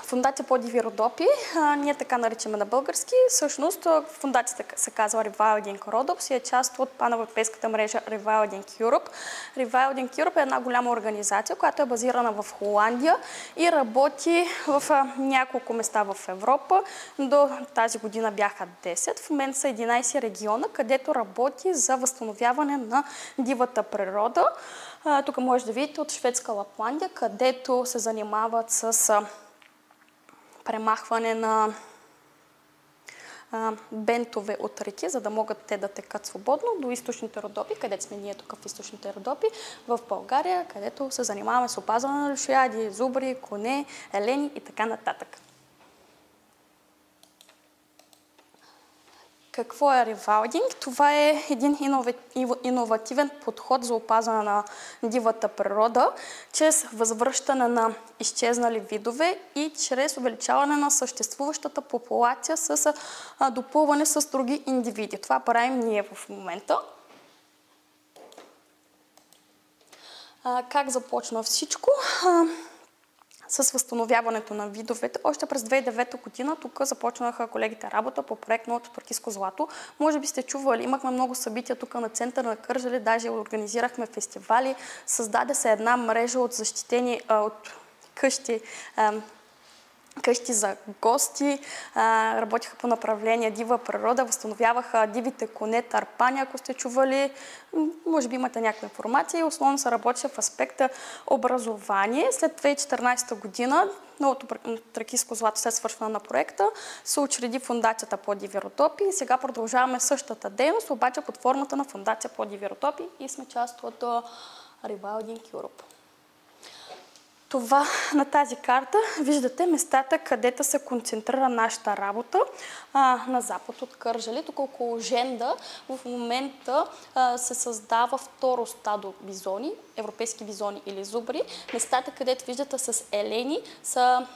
Фондация По-диви Родопи, ние така наричаме на български. Всъщност фондацията се казва Rewilding Rhodops и е част от паневропейската мрежа Rewilding Europe. Rewilding Europe е една голяма организация, която е базирана в Холандия и работи в няколко места в Европа. До тази година бяха 10, в момента са 11 региона, където работи за възстановяване на дивата природа. Тук може да видите от шведска Лапландия, където се занимават с премахване на бентове от реки, за да могат те да текат свободно, до източните Родопи, където сме ние тук в източните Родопи, в България, където се занимаваме с опазване на лешояди, зубри, коне, елени и така нататък. Какво е ревалдинг? Това е един иновативен подход за опазване на дивата природа, чрез възвръщане на изчезнали видове и чрез увеличаване на съществуващата популация с допълване с други индивиди. Това правим ние в момента. Как започна всичко? С възстановяването на видовете. Още през 2009 година тук започнаха колегите работа по проект на Тракийско злато. Може би сте чували, имахме много събития тук на центъра на Кърджали, даже организирахме фестивали. Създаде се една мрежа от защитени от къщи за гости, работиха по направление дива природа, възстановяваха дивите коне, търпани, ако сте чували. Може би имате някаква информация и основно се работеше в аспекта образование. След 2014 година, новото Тракийско злато след свършване на проекта, се учреди фондацията По-диви Родопи и сега продължаваме същата дейност, обаче под формата на фондация По-диви Родопи и сме част от Rewilding Europe. Това на тази карта виждате местата, където се концентрира нашата работа на запад от Кърджали. Тук около Женда в момента се създава второ стадо бизони, европейски бизони или зубри. Местата, където виждате с елени, са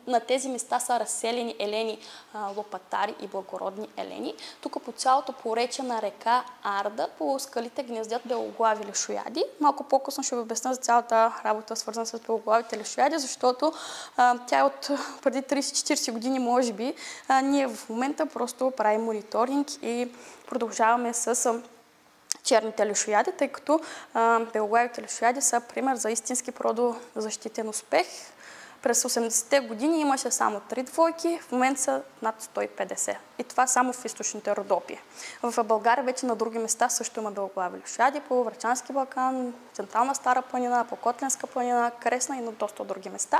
на тези места са разселени елени, лопатари и благородни елени. Тук по цялото поречие на река Арда, по скалите гнездят белоглави лешояди. Малко по-късно ще ви обясня за цялата работа, свързана с белоглавите лешояди, защото тя е от преди 30-40 години, може би. Ние в момента просто правим мониторинг и продължаваме с черните лешояди, тъй като белоглавите лешояди са пример за истински природозащитен успех. През 80-те години имаше само 3 двойки, в момента са над 150. И това само в източните Родопи. В България вече на други места също има белоглави лешояди, по Врачански Балкан, Централна Стара планина, по Котлинска планина, Кресна и на доста други места.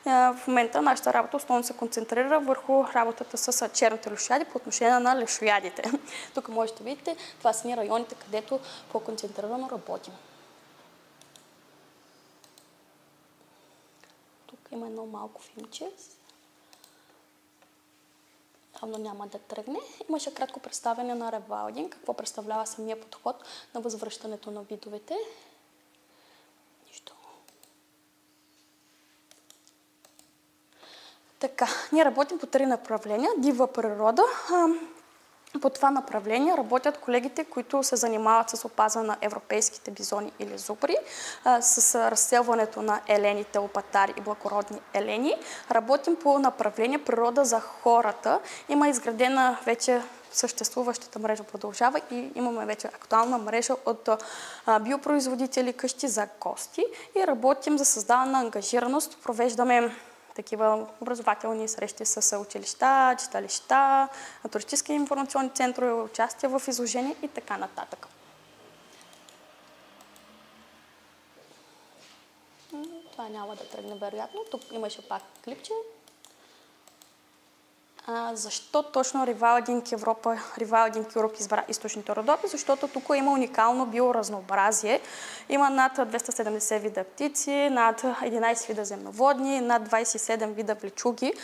В момента нашата работа основно се концентрира върху работата с черните лешояди по отношение на лешоядите. Тук можете да видите, това са ни районите, където по-концентрирано работим. Има едно малко филмче. Явно няма да тръгне. Имаше кратко представяне на ревалдинг, какво представлява самия подход на възвръщането на видовете. Нищо. Така, ние работим по 3 направления. Дива природа. По това направление работят колегите, които се занимават с опазване на европейските бизони или зубри, с разселването на елените, лопатари и благородни елени. Работим по направление природа за хората. Има изградена вече съществуващата мрежа продължава и имаме вече актуална мрежа от биопроизводители, къщи за гости и работим за създаване на ангажираност. Провеждаме такива образователни срещи с училища, читалища, туристически информационни центрове, участие в изложения и така нататък. Това няма да тръгне вероятно. Тук имаше пак клипче. Защо точно Rewilding Europe избра източните Родопи? Защото тук има уникално биоразнообразие. Има над 270 вида птици, над 11 вида земноводни, над 27 вида влечуги.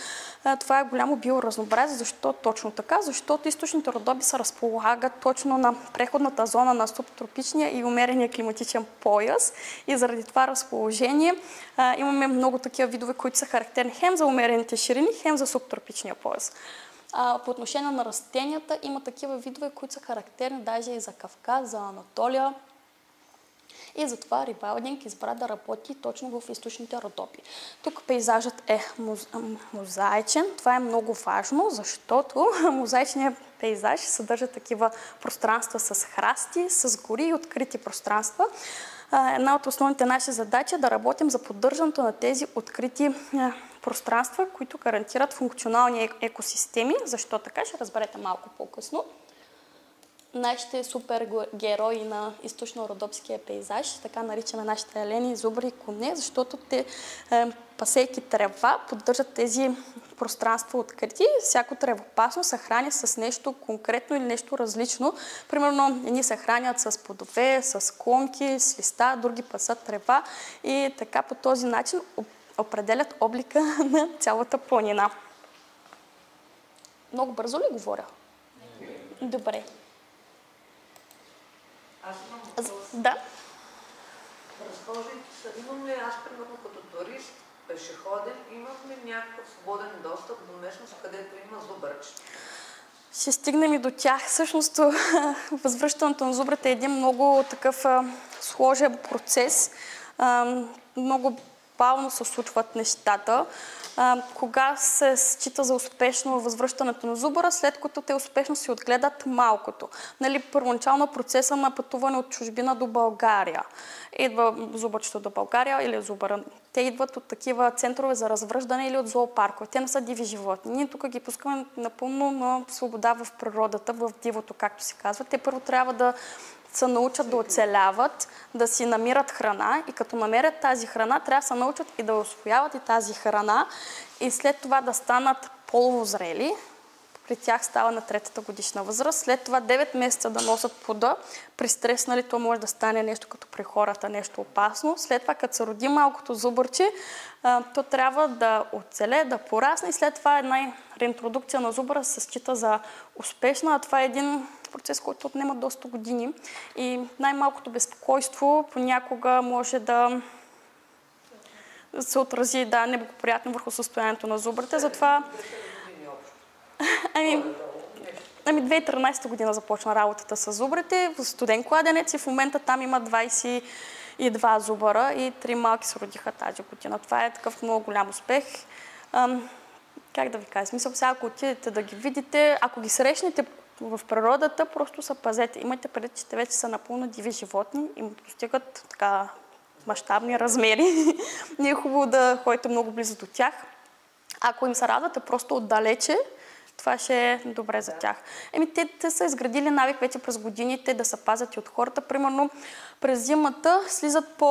Това е голямо биоразнообразие. Защо точно така? Защото източните Родопи се разполагат точно на преходната зона на субтропичния и умерения климатичен пояс. И заради това разположение имаме много такива видове, които са характерни хем за умерените ширини, хем за субтропичния пояс. По отношение на растенията има такива видове, които са характерни даже и за Кавказ, за Анатолия. И затова Рибалдинг избра да работи точно в източните Родопи. Тук пейзажът е мозаичен. Това е много важно, защото мозаичният пейзаж съдържа такива пространства с храсти, с гори и открити пространства. Една от основните наши задачи е да работим за поддържането на тези открити пространства, които гарантират функционални екосистеми. Защо така? Ще разберете малко по-късно. Нашите супергерои на източно-родопския пейзаж, така наричаме нашите елени, зубри и коне, защото те, пасейки трева, поддържат тези пространства открити. Всяко тревопасно се храни с нещо конкретно или нещо различно. Примерно, едни се хранят с плодове, с клонки, с листа, други пасат трева и така по този начин определят облика на цялата планина. Много бързо ли говоря? Добре. Аз имам въпрос. Да. Разположите се, имам ли аз, примерно като турист, пешеходен, имам ли някакъв свободен достъп до местност, където има зубърче? Ще стигнем и до тях. Всъщност, възвръщането на зубрите е един много такъв сложен процес. Много бавно се случват нещата. Кога се счита за успешно възвръщането на зубъра, след като те успешно си отгледат малкото. Нали, първоначално процеса на пътуване от чужбина до България. Идва зубърчето до България или зубъра. Те идват от такива центрове за развръждане или от зоопаркове. Те не са диви животни. Ние тук ги пускаме напълно на свобода в природата, в дивото, както се казва. Те първо трябва да се научат да оцеляват, да си намират храна и като намерят тази храна, трябва да се научат и да усвояват и тази храна и след това да станат полово зрели. При тях става на 3-та годишна възраст. След това 9 месеца да носят плода. При стрес, нали, то може да стане нещо като при хората, нещо опасно. След това, като се роди малкото зубърче, то трябва да оцеле, да порасне и след това една реинтродукция на зубъра се счита за успешна. А това е един процес, който отнема доста години и най-малкото безпокойство понякога може да се отрази неблагоприятно върху състоянието на зубрите. Затова 2013 година започна работата с зубрите в студен кладенец и в момента там има 22 зубъра и 3 малки се родиха тази година. Това е такъв много голям успех. Как да ви кажа? Смисъл, сега ако отидете да ги видите, ако ги срещнете в природата, просто се пазете. Имайте предвид, че те вече са напълно диви животни и достигат така мащабни размери. Не е хубаво да ходите много близо до тях. Ако им се радвате просто отдалече, това ще е добре за тях. Те са изградили навик вече през годините да се пазят и от хората. Примерно през зимата слизат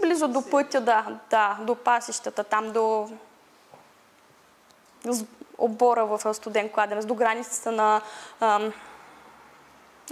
близо до пътя, до пасищата, там до обора в студен кладенец, до границата на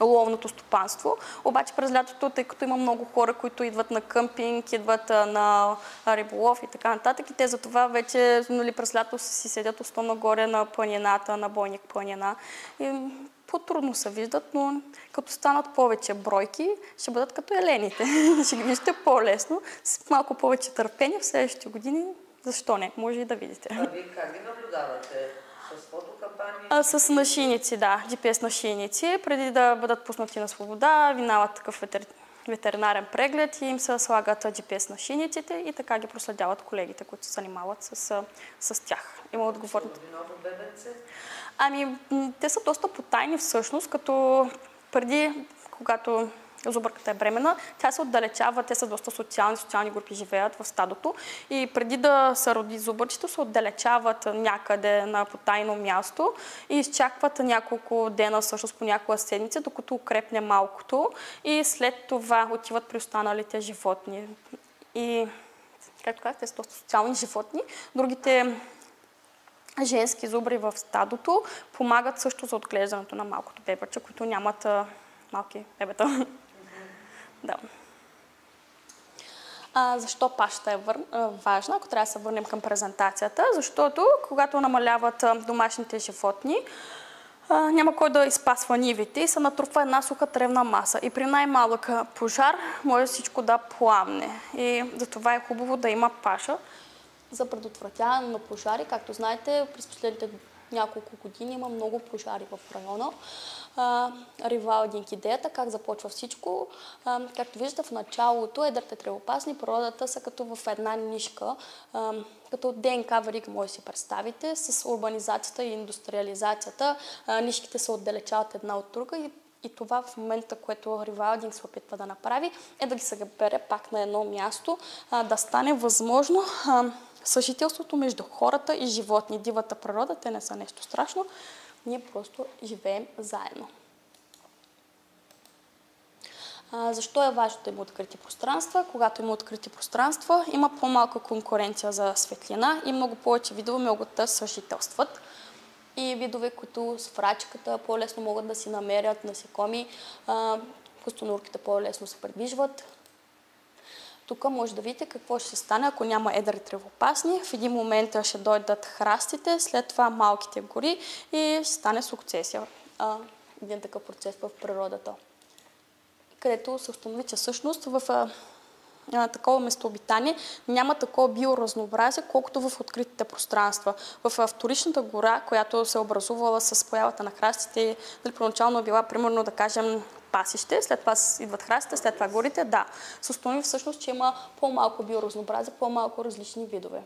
ловното стопанство. Обаче през лятото, тъй като има много хора, които идват на къмпинг, идват на риболов и така нататък, и те за това вече през лято си седят основно горе на планината, на Бойник планина. И по-трудно се виждат, но като станат повече бройки, ще бъдат като елените. Ще ги виждате по-лесно, с малко повече търпение в следващите години. Защо не? Може и да видите. А вие как ги наблюдавате? С фотокапани? С нашийници, да. GPS нашийници. Преди да бъдат пуснати на свобода, минават такъв ветеринарен преглед и им се слагат GPS нашийниците и така ги проследяват колегите, които се занимават с тях. Има отговорност. Те са доста потайни всъщност, като преди, когато зубърката е бременна, тя се отдалечава, те са доста социални групи живеят в стадото и преди да се роди зубърчето се отдалечават някъде на потайно място и изчакват няколко дена, всъщност по някоя седмица, докато укрепне малкото и след това отиват при останалите животни. И, както казах, те са доста социални животни. Другите женски зубри в стадото помагат също за отглеждането на малкото бебърче, които нямат малки бебета. Да. Защо пашата е важна, ако трябва да се върнем към презентацията? Защото когато намаляват домашните животни, няма кой да изпасва нивите и се натрупва една суха тревна маса. И при най-малък пожар може всичко да пламне. И затова е хубаво да има паша за предотвратяване на пожари. Както знаете, през последните няколко години има много пожари в района. Ревайлдинг идеята, как започва всичко. Както виждате в началото, едрите тревопасни природата са като в една нишка, като ДНК верига може да си представите, с урбанизацията и индустриализацията. Нишките се отдалечават една от друга и това в момента, което ревайлдинг се опитва да направи, е да ги събере пак на едно място, да стане възможно съжителството между хората и животни. Дивата природа, те не са нещо страшно, ние просто живеем заедно. Защо е важно да има открити пространства? Когато има открити пространства, има по-малка конкуренция за светлина и много повече видове могат да съжителстват. И видове, които с врачката по-лесно могат да си намерят насекоми, костонурките по-лесно се придвижват. Тук може да видите какво ще стане, ако няма едри тревопасни. В един момент ще дойдат храстите, след това малките гори и ще стане сукцесия. Един такъв процес в природата. Където се установи, че всъщност в такова местообитание няма такова биоразнообразие, колкото в откритите пространства. В вторичната гора, която се е образувала с появата на храстите, първоначално е била, примерно, да кажем, пасище, след това идват храстите, след това горите, да. Се установи всъщност, че има по-малко биоразнообразие, по-малко различни видове.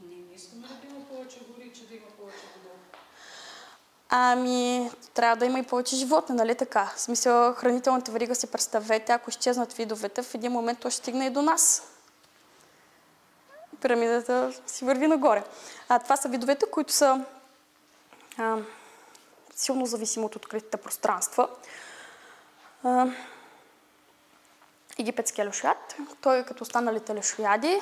Ние не искаме да има повече гори, че да има повече вода. Трябва да има и повече животни, нали така? В смисъл, хранителната верига си представете, ако изчезнат видовете, в един момент то ще стигне и до нас. Пирамидата си върви нагоре. Това са видовете, които са силно зависими от откритите пространства. Египетския лешояд, той като останалите лешояди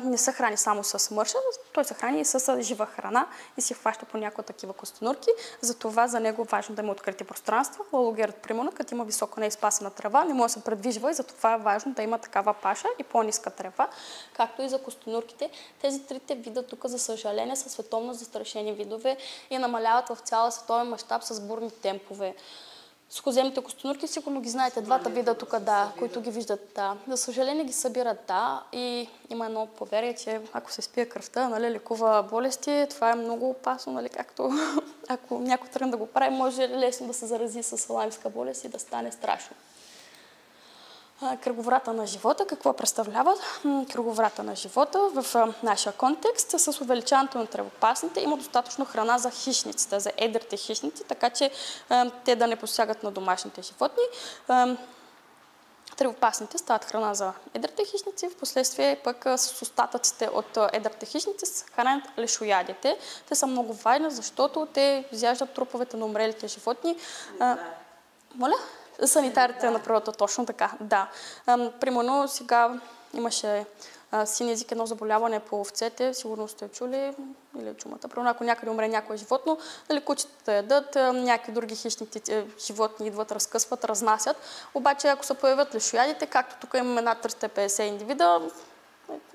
не се храни само с мърша, той се храни и с жива храна и си хваща по някои такива костенурки. Затова за него е важно да има открити пространства. Лалогерът, примерно, като има високо неизпасена трева, не може да се предвижва и затова е важно да има такава паша и по-ниска трева, както и за костенурките. Тези трите вида тук, за съжаление, са световно застрашени видове и намаляват в цял световен мащаб с бурни темпове. Сухоземните костенурки, сигурно ги знаете, двата вида тук, да, които ги виждат, да. За съжаление ги събират, да, и има едно поверие, че ако се спие кръвта, нали, лекува болести, това е много опасно, нали, както ако някой тръгне да го прави, може лесно да се зарази с лаймска болест и да стане страшно. Кръговрата на живота, какво представляват? Кръговрата на живота в нашия контекст с увеличаването на тревопасните има достатъчно храна за хищниците, за едрите хищници, така че те да не посягат на домашните животни. Тревопасните стават храна за едрите хищници, в последствие пък с остатъците от едрите хищници се хранят лешоядите. Те са много важни, защото те изяждат труповете на умрелите животни. Моля? Санитарите на природата, точно така, да. Примерно сега имаше син език, едно заболяване по овцете, сигурно сте чули, или чумата. Примерно ако някъде умре някое животно, нали, кучетата ядат, някакви други хищни животни идват, разкъсват, разнасят. Обаче ако се появят лешоядите, както тук имаме над 350 индивида,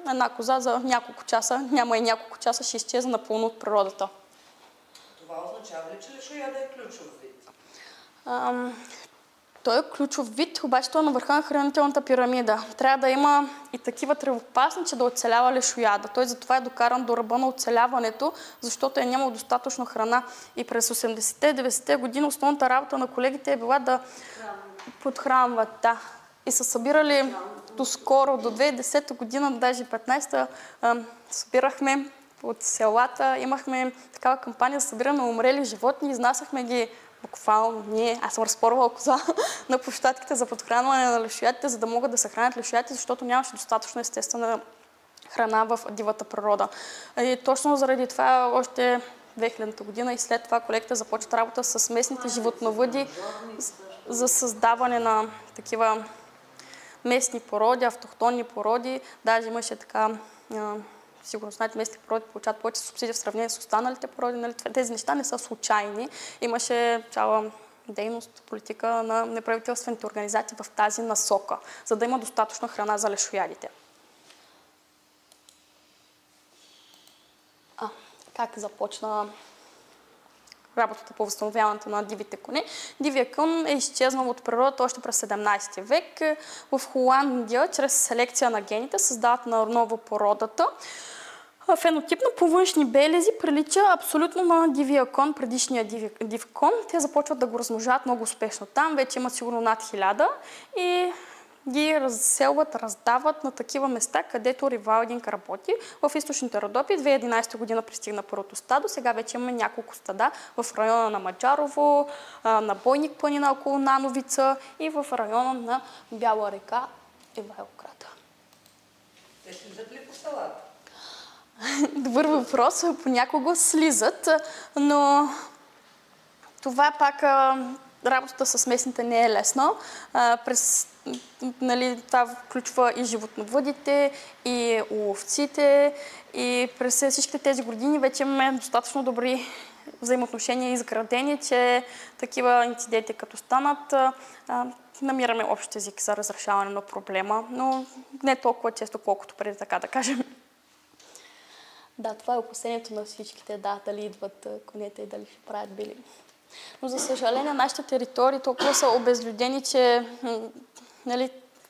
една коза за няколко часа, няма и няколко часа, ще изчезне напълно от природата. Това означава ли, че лешояда е ключов вид? Той е ключов вид, обаче той е на върха на хранителната пирамида. Трябва да има и такива тревопасни, че да оцелява лешояда. Той затова е докаран до ръба на оцеляването, защото е нямал достатъчно храна. И през 80-те, 90-те години основната работа на колегите е била да подхранват. Да. И са събирали доскоро, до 2010 година, даже 15-та, събирахме от селата, имахме такава кампания за събиране на умрели животни, изнасяхме ги буквално ние, аз съм разпорвала коза на площадките за подхранване на лешоядите, за да могат да се хранят лешоядите, защото нямаше достатъчно естествена храна в дивата природа. И точно заради това още 2000-та година и след това колегите започват работа с местните животновъди за създаване на такива местни породи, автохтонни породи. Даже имаше така, сигурно знаете, местните породи получават повече субсидия в сравнение с останалите породи. Нали? Тези неща не са случайни. Имаше цяла дейност, политика на неправителствените организации в тази насока, за да има достатъчно храна за лешоядите. Как започна работата по възстановяването на дивите коне? Дивия кон е изчезнал от природата още през 17 век. В Холандия, чрез селекция на гените, създават наново породата. Фенотипно по външни белези прилича абсолютно на дивия кон, предишния див кон. Те започват да го размножават много успешно. Там вече имат сигурно над 1000 и ги разселват, раздават на такива места, където ревайлдинг работи. В източните Родопи 2011 година пристигна първото стадо, сега вече имаме няколко стада в района на Маджарово, на Бойник планина около Нановица и в района на Бяла река и Вайлград. Те слизат ли по селата? Добър въпрос. Понякога слизат, но това пак работата с местните не е лесна. Това включва и животновъдите, и ловците, и през всичките тези години вече имаме достатъчно добри взаимоотношения изградени, че такива инциденти като станат, намираме общ език за разрешаване на проблема, но не толкова често, колкото преди, така да кажем. Да, това е опасението на всичките, дали идват конете и дали ще правят били. Но за съжаление, нашите територии толкова са обезлюдени, че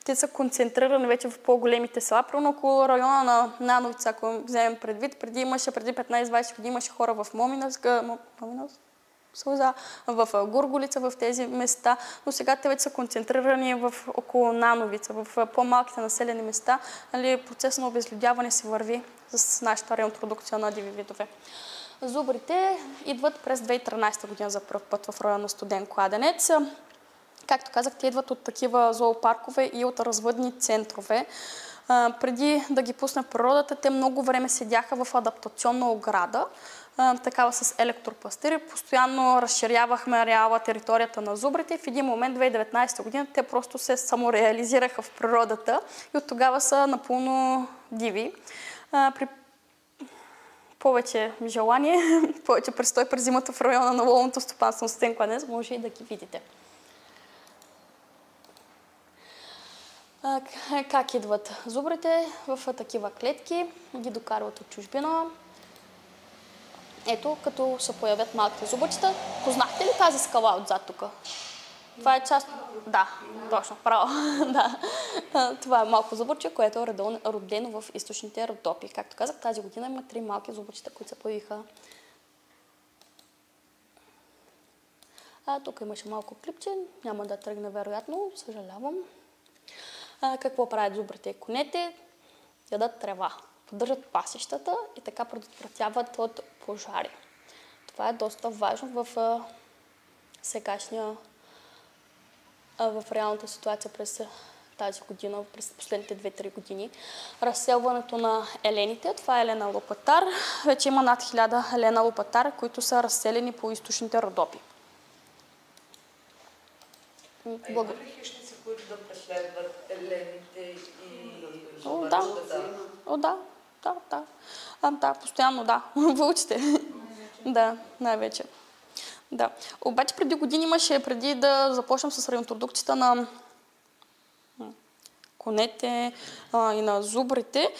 те са концентрирани вече в по-големите села. Примерно около района на Нановица, ако вземем предвид, преди 15-20 години имаше хора в в Гурголица, в тези места, но сега те вече са концентрирани около Нановица, в по-малките населени места. Процесът на обезлюдяване се върви с нашата реинтродукция на диви видове. Зубрите идват през 2013 година за пръв път в района на Студен кладенец. Както казах, те идват от такива зоопаркове и от развъдни центрове. Преди да ги пусне природата, те много време седяха в адаптационна ограда, такава с електропластири. Постоянно разширявахме ареала, територията на зубрите и в един момент, 2019 година, те просто се самореализираха в природата и от тогава са напълно диви. При повече желание, повече престой през зимата в района на ловното стопанство на Студен кладенец, може и да ги видите. Как идват зубрите? В такива клетки ги докарват от чужбина. Ето, като се появят малките зубърчета. Познахте ли тази скала отзад тук? Това е част... Да, точно, право. Да. Това е малко зубърче, което е родено в източните Родопи. Както казах, тази година има 3 малки зубърчета, които се появиха. Тук имаше малко клипче, няма да тръгне вероятно, съжалявам. Какво правят зубрите и конете? Ядат трева, поддържат пасищата и така предотвратяват от пожари. Това е доста важно в в реалната ситуация през тази година, през последните 2-3 години. Разселването на елените, това е елена лопатар. Вече има над 1000 елена лопатар, които са разселени по източните Родопи. Има ли хищници, които да преследват елените и Да, постоянно да. Вълците. Да, най-вече. Да. Обаче преди години имаше, преди да започнем с реинтродукцията на конете и на зубрите,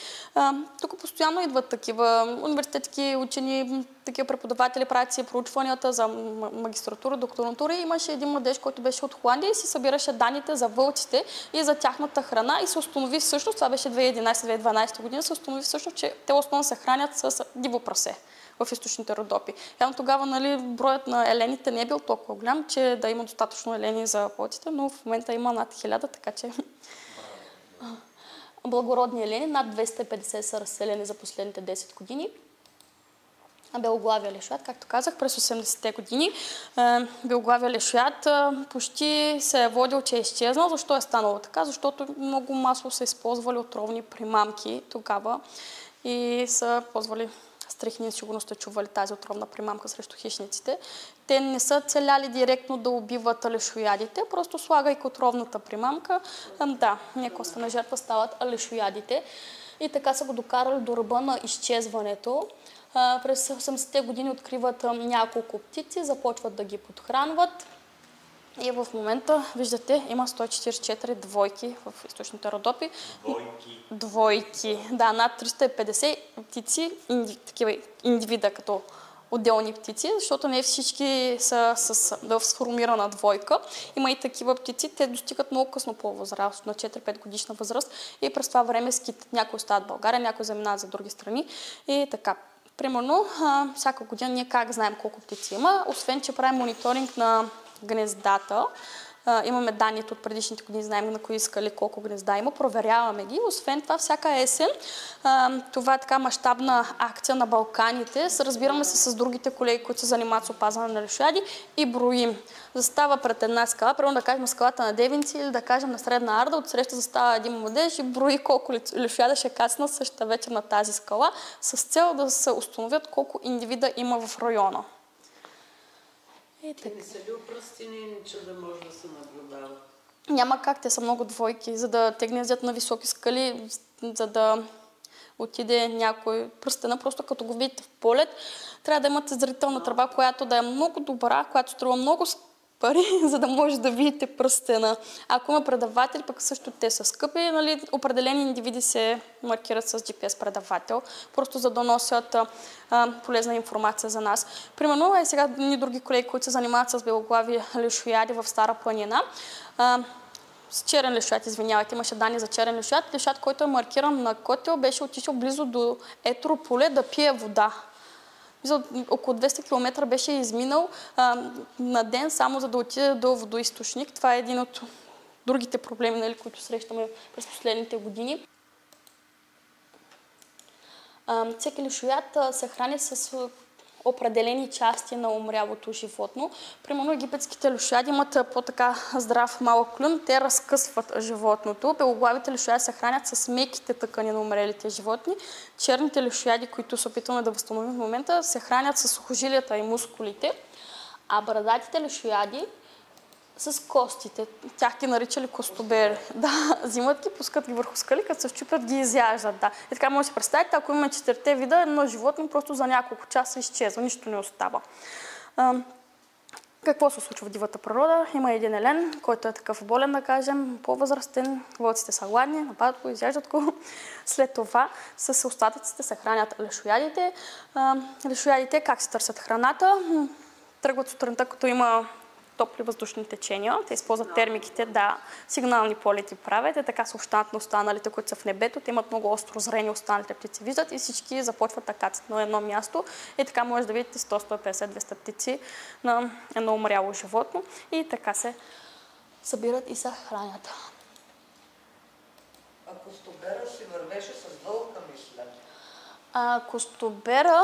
тук постоянно идват такива университетски учени, такива преподаватели, правят си проучванията за магистратура, докторантура. Имаше един младеж, който беше от Холандия и си събираше данните за вълците и за тяхната храна и се установи всъщност, това беше 2011-2012 година, се установи всъщност, че те основно се хранят с диво прасе в източните Родопи. Явно тогава броят на елените не е бил толкова голям, че да има достатъчно елени за вълците, но в момента има над 1000, така че благородни елени, над 250 са разселени за последните 10 години. Белоглавия лешояд, както казах, през 80-те години. Белоглавия лешояд почти се е водил, че е изчезнал. Защо е станало така? Защото много масово са използвали отровни примамки тогава и са ползвали стрихнин, сигурно сте чували тази отровна примамка срещу хищниците. Те не са целяли директно да убиват лешоядите, просто слагайки отровната примамка, некосвена жертва стават лешоядите. И така са го докарали до ръба на изчезването. През 80-те години откриват няколко птици, започват да ги подхранват. И в момента, виждате, има 144 двойки в източните Родопи. Двойки. Да, над 350 птици, такива индивида, като отделни птици, защото не всички са в сформирана двойка. Има и такива птици, те достигат много късно по възраст, на 4-5 годишна възраст и през това време скитат. Някои остават в България, някои заминават за други страни и така. Примерно, всяка година ние как знаем колко птици има, освен че правим мониторинг на гнездата. Имаме данните от предишните години, знаем на кои скали колко гнезда има, проверяваме ги. Освен това, всяка есен, това е така мащабна акция на Балканите. Разбираме се с другите колеги, които се занимават с опазване на лешояди и броим. Застава пред една скала, примерно да кажем скалата на Девинци или да кажем на Средна Арда, отсреща застава един младеж и брои колко лешояда ще кацнат същата вечер на тази скала, с цел да се установят колко индивида има в района. Те не са ли опръстени, че да може да се наблюдава? Няма как, те са много двойки, за да те гнездят на високи скали, за да отиде някой пръстена, просто като го видите в полет, трябва да имате зрителна тръба, която да е много добра, която струва много пари, за да може да видите пръстена. Ако има предаватели, пък също те са скъпи, нали, определени индивиди се маркират с GPS предавател, просто за да носят полезна информация за нас. Примерно, сега ни други колеги, които се занимават с белоглави лешояди в Стара планина, с черен лешояд, извинявайте, имаше данни за черен лешояд. Лешояд, който е маркиран на котел, беше отишъл близо до Етрополе да пие вода. За около 200 км беше изминал на ден, само за да отиде до водоизточник. Това е един от другите проблеми, нали, които срещаме през последните години. Всеки лешояд се храни с определени части на умрялото животно. Примерно египетските лешояди имат по-така здрав малък клюн, те разкъсват животното. Белоглавите лешояди се хранят с меките тъкани на умрелите животни. Черните лешояди, които се опитваме да възстановим в момента, се хранят с сухожилията и мускулите. А брадатите лешояди с костите. Тях ги наричали костобери. Да, взимат ги, пускат ги върху скали, като се щупят, ги изяждат. Да. И така може да си представите, ако имаме 4 вида, едно животно просто за няколко часа изчезва, нищо не остава. Какво се случва в дивата природа? Има един елен, който е такъв болен, да кажем, по-възрастен. Вълците са гладни, нападат го, изяждат го. След това с остатъците се хранят лешоядите. Лешоядите как се търсят храната? Тръгват сутринта, като има топли въздушни течения. Те използват термиките, да, сигнални полети правят. Те така съобщават на останалите, които са в небето. Те имат много остро зрение, останалите птици виждат и всички започват да кацат на едно място. И така може да видите 100-150-200 птици на едно умряло животно. И така се събират и се хранят. А костобера си вървеше с вълка, мисля. Костобера,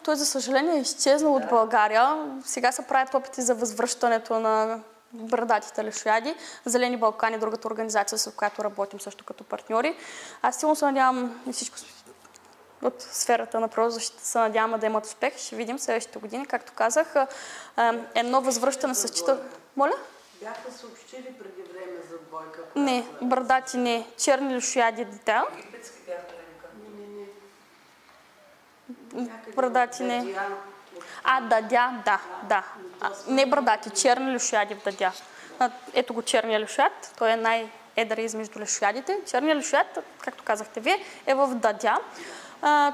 той за съжаление е изчезнал от България. Сега се правят опити за възвръщането на брадатите лешояди. Зелени Балкани, другата организация, с която работим също като партньори. Аз силно се надявам и всичко от сферата на природозащита се надяваме да имат успех. Ще видим следващите години. Както казах, едно възвръщане се счита... Моля? Бяха съобщили преди време за двойка. Не, брадати не. Черни лешояди дете. Египетски бяха ленка. Брадати не. Дадя, да. Не брадати, черни лешояди в дадя. Ето го черния лешояд, той е най-едър измежду лешоядите. Черният лешояд, както казахте вие, е в дадя.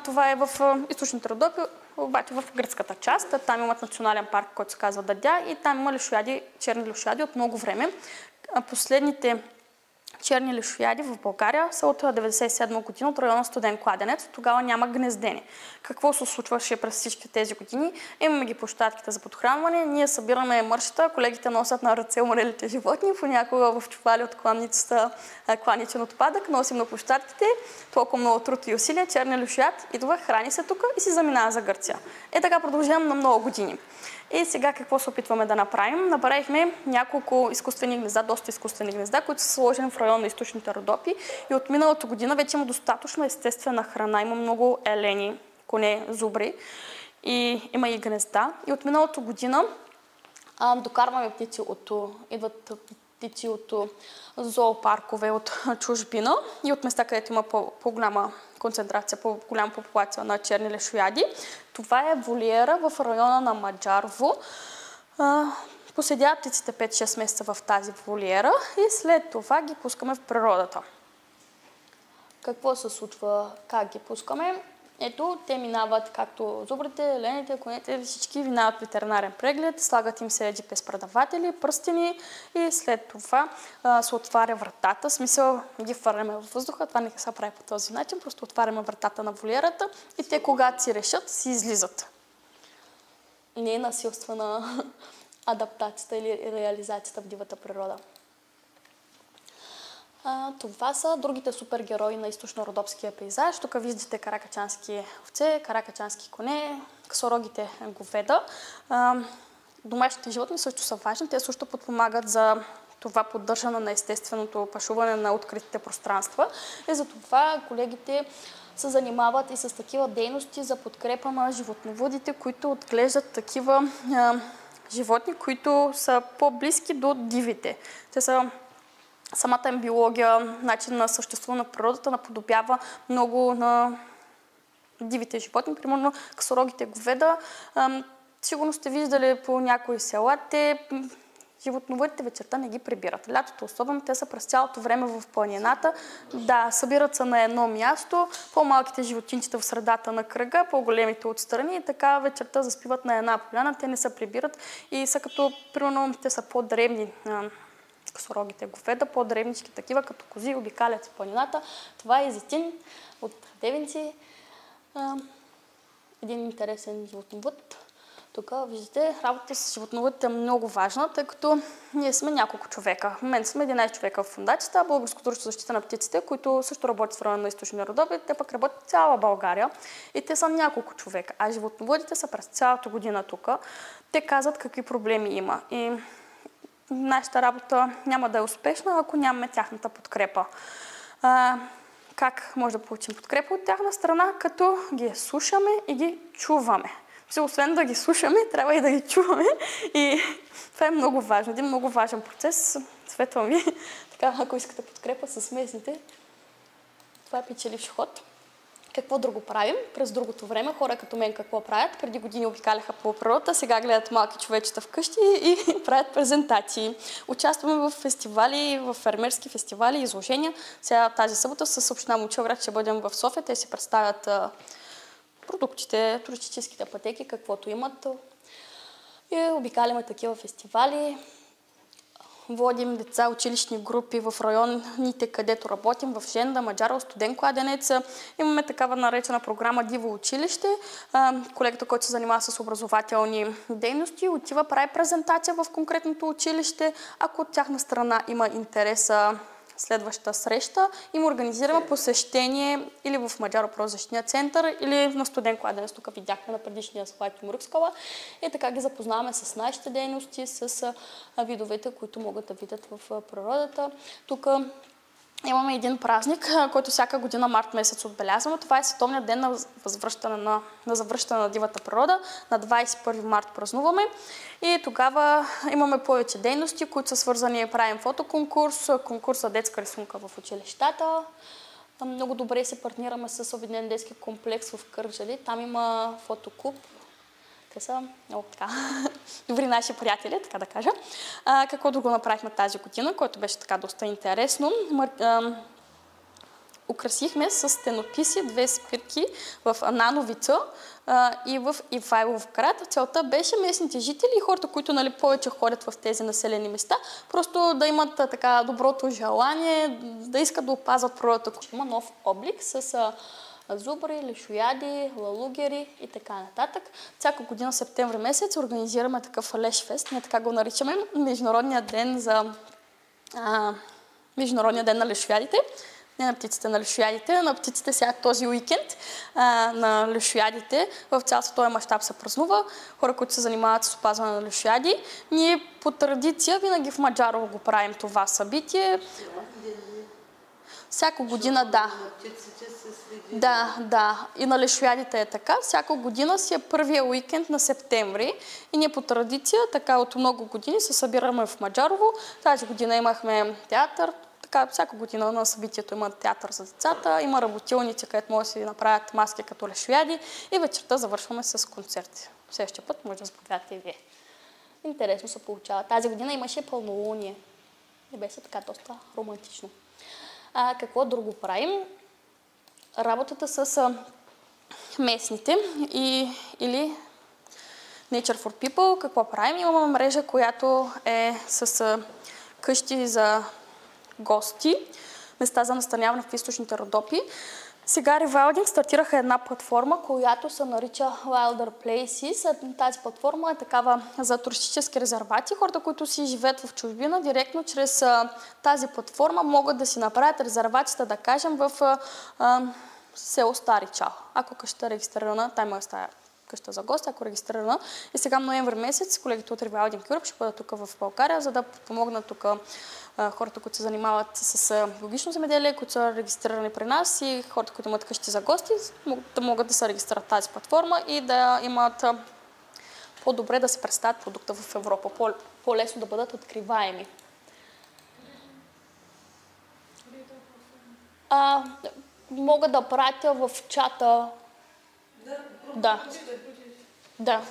Това е в източните Родопи, обаче в гръцката част. Там имат национален парк, който се казва Дадя и там има лешояди, черни лешояди от много време. Последните черни лешояди в България са от 1997 година от района Студен кладенец. Тогава няма гнездене. Какво се случваше през всички тези години? Имаме ги площадките за подхранване, ние събираме мършата, колегите носят на ръце умрелите животни, понякога в чували от кланницата кланичен отпадък, носим на площадките, толкова много труд и усилия, черния лешояд идва, храни се тук и си заминава за Гърция. Така продължавам на много години. И сега какво се опитваме да направим? Направихме няколко изкуствени гнезда, доста изкуствени гнезда, които са сложени в района на източните Родопи. И от миналата година вече има достатъчно естествена храна. Има много елени, коне, зубри и има и гнезда. И от миналата година докарваме птици идват птици от зоопаркове от чужбина и от места, където има по-голяма концентрация, по-голяма популация на черни лешояди. Това е волиера в района на Маджарово. Поседяват птиците 5-6 месеца в тази волиера и след това ги пускаме в природата. Какво се случва? Как ги пускаме? Ето, те минават, както зубрите, лените, конете, всички минават ветеринарен преглед, слагат им се GPS предаватели, пръстени и след това се отваря вратата, в смисъл ги хвърляме във въздуха, това не се прави по този начин, просто отваряме вратата на волиерата и те, когато си решат, си излизат. Не е насилствена адаптацията или реализацията в дивата природа. Това са другите супергерои на източно-родопския пейзаж. Тук виждате каракачански овце, каракачански коне, косорогите говеда. Домашните животни също са важни. Те също подпомагат за това поддържане на естественото пашуване на откритите пространства. И затова колегите се занимават и с такива дейности за подкрепа на животновъдите, които отглеждат такива животни, които са по-близки до дивите. Те са самата им биология, начин на съществуване на природата наподобява много на дивите животни. Примерно косорогите говеда. Сигурно сте виждали по някои села, те животновъдите вечерта не ги прибират. Лятото особено, те са през цялото време в планината. Да, събират се на едно място, по-малките животинчета в средата на кръга, по-големите отстрани и така вечерта заспиват на една поляна, те не се прибират и са като, примерно, те са по-дребни. Косорогите говеда, по-древнички такива, като кози, обикалят в планината. Това е Зетин от Девинци. Един интересен животновъд. Тук виждате, работата с животновъдите е много важна, тъй като ние сме няколко човека. В момента сме 11 човека в фундацията, Българското дружество за защита на птиците, които също работят в района на източния Родопи, те пък работят в цяла България и те са няколко човека. А животновъдите са през цялата година тук. Те казват какви проблеми има. И нашата работа няма да е успешна, ако нямаме тяхната подкрепа. Как може да получим подкрепа от тяхна страна? Като ги слушаме и ги чуваме. Освен да ги слушаме, трябва и да ги чуваме. И това е много важно. Един много важен процес. Светвам ви. Така, ако искате подкрепа с местните, това е печеливш ход. Какво друго правим? През другото време хора като мен какво правят? Преди години обикаляха по природата, сега гледат малки човечета вкъщи и правят презентации. Участваме в фестивали, в фермерски фестивали, изложения. Сега тази събота с община Момчилград ще бъдем в София. Те си представят продуктите, туристическите пътеки, каквото имат. И обикаляме такива фестивали. Водим деца, училищни групи в районите, където работим, в Женда, Маджарово, Студен кладенец. Имаме такава наречена програма Диво училище. Колегата, който се занимава с образователни дейности, отива, прави презентация в конкретното училище. Ако от тяхна страна има интереса следващата среща, им организираме посещение или в Маджаро-природозащитния център, или на Студен кладенец. Тук видяхме на предишния слайд Муръкскала. И така ги запознаваме с нашите дейности, с видовете, които могат да видят в природата. Тук имаме един празник, който всяка година март месец отбелязваме. Това е Световният ден на завръщане на дивата природа. На 21 март празнуваме. И тогава имаме повече дейности, които са свързани. Правим фотоконкурс, конкурс за детска рисунка в училищата. Много добре се партнираме с Обединен детски комплекс в Кърджали. Там има фотоклуб. Те са много така добри наши приятели, така да кажа. Какво друго направихме тази година, което беше така доста интересно. Украсихме с стенописи 2 спирки в Нановица и в Ивайлов град. Целта беше местните жители и хората, които повече ходят в тези населени места, просто да имат така доброто желание, да искат да опазват природата. Има нов облик с зубри, лешояди, лалугери и така нататък. Всяка година септември месец организираме такъв лешфест, ние така го наричаме, Международния ден на лешоядите. Не на птиците, на лешоядите. На птиците сега този уикенд на лешоядите в цял световен мащаб се празнува. Хора, които се занимават с опазване на лешояди. Ние по традиция винаги в Маджарово го правим това събитие. Всяка година, да. Да. И на лешоядите е така. Всяка година си е първия уикенд на септември. И ние по традиция, така от много години, се събираме в Маджарово. Тази година имахме театър. Така, всяка година на събитието има театър за децата, има работилници, където може да си направят маски като лешояди и вечерта завършваме с концерти. Следващия път може да заповядате и вие. Интересно се получава. Тази година имаше пълнолуние. И беше така доста романтично. Какво друго правим? Работата с местните или Nature for People. Какво правим? Имаме мрежа, която е с къщи за гости, места за настаняване в източните Родопи. Сега Rewilding стартираха една платформа, която се нарича Wilder Places. Тази платформа е такава за туристически резервати. Хората, които си живеят в чужбина, директно чрез тази платформа могат да си направят резервацията, да кажем, в село Стари Чал. Ако къщата е регистрирана, там има стая къща за гости, ако е регистрирана. И сега ноември месец колегите от Rewilding Europe ще бъдат тук в България, за да помогнат тук хората, които се занимават с биологично земеделие, които са регистрирани при нас, и хората, които имат къщи за гости, да могат да се регистрират тази платформа и да имат по-добре да се представят продукта в Европа, по-лесно да бъдат откриваеми. Мога да пратя в чата. Да,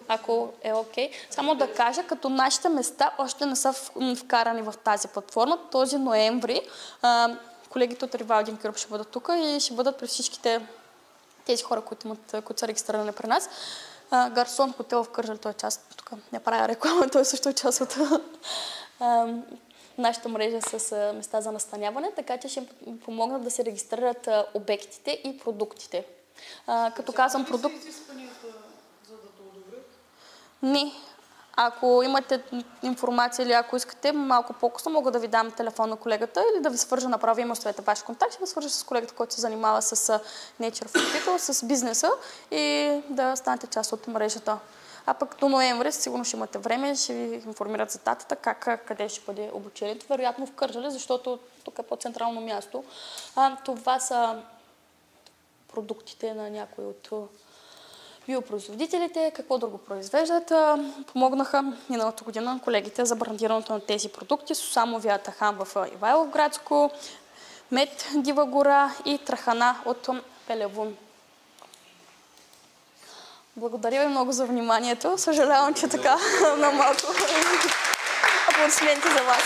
ако е окей. Само да кажа, като нашите места още не са вкарани в тази платформа, този ноември колегите от Rewilding Europe ще бъдат тук и ще бъдат при всичките тези хора, които са регистрирани при нас. Гарсон хотел в Кърджали, той е част, тук не правя реклама, той също е част от нашата мрежа с места за настаняване, така че ще помогнат да се регистрират обектите и продуктите. Като казвам продукт... За да те одобрят? Не. Ако имате информация или ако искате, малко по-късно мога да ви дам телефон на колегата или да ви свържа направо, има оставете ваши контакти, да свържа с колегата, който се занимава с Nature for People, с бизнеса и да станете част от мрежата. А пък до ноември сигурно ще имате време, ще ви информират за датата, къде ще бъде обучението. Вероятно в Кърджали, защото тук е по-централно място. Това са продуктите на някои от биопроизводителите, какво друго произвеждат. Помогнаха миналата година колегите за брандирането на тези продукти. Сусамовия тахан в Ивайловградско, мед Дива гора и трахана от Пелевун. Благодаря ви много за вниманието. Съжалявам, че така на малко аплодисменти за вас.